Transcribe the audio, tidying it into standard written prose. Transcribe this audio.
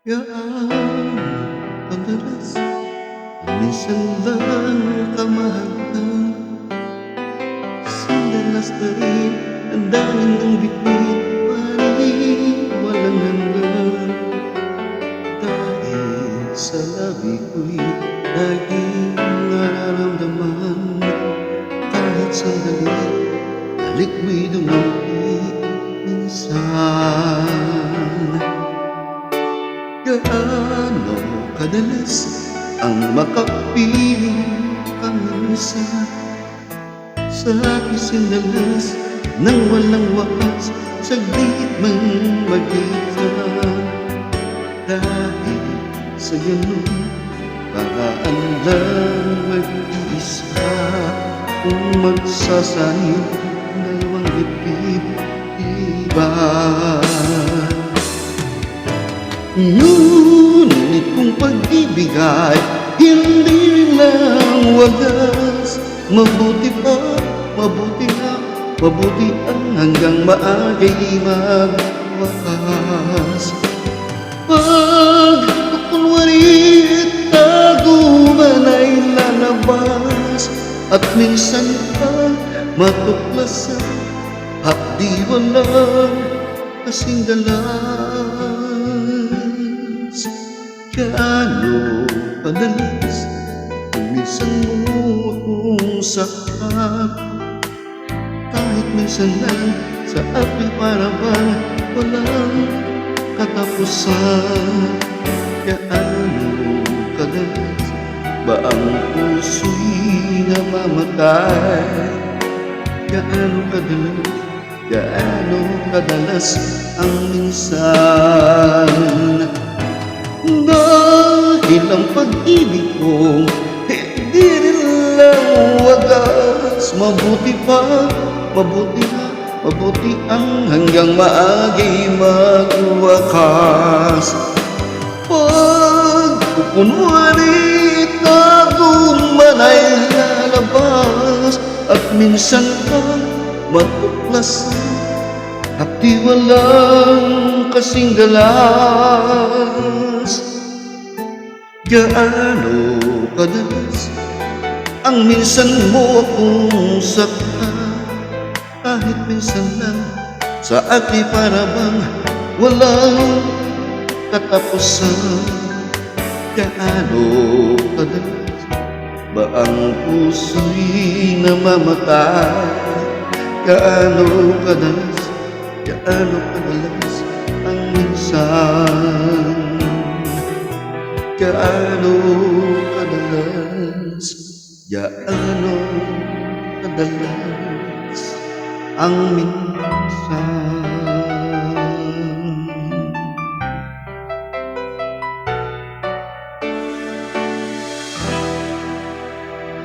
Gaano kadalas minsan lang kamahalan, sandalas na rin ang dangin ng bitbit, parang walang hanggan. Dahil sa labi ko'y laging nararamdaman, kahit sandali halik mo'y dumampi minsan. Gaano kadalas ang makapiling kang minsan sa aking sindalas nang walang wakas, saglit man mag-isa. Dahil sa ganun paraan lang mag-iisa, kung magsasanib dalawang dibdib iba. Ngunit kung pag-ibig ay hindi lang wagas, mabuti pa, mabuti na, mabuti ang hanggang maagay magwakas. Pag kunwari tago man ay lalabas, at minsan pa matuklasan, hapdi walang kasing dalas. Gaano kadalas minsan mo akong saktan, kahit minsan lang sa aking parabang walang katapusan. Gaano kadalas ba ang puso'y namamatay? Gaano kadalas ang minsan? Dahil ang pag-ibig ko hindi rin lang wagas, mabuti pa, mabuti na, mabuti ang hanggang maagay magwakas. Pag kunwari tago man ay lalabas, at minsan ka matuklasan, hapdi walang kasing dalas. Gaano kadalas ang minsan mo akong saktan, kahit minsan lang sa aking parabang walang katapusan. Gaano kadalas ba ang puso'y namamatay? Gaano kadalas ang minsan? Gaano kadalas ang minsan?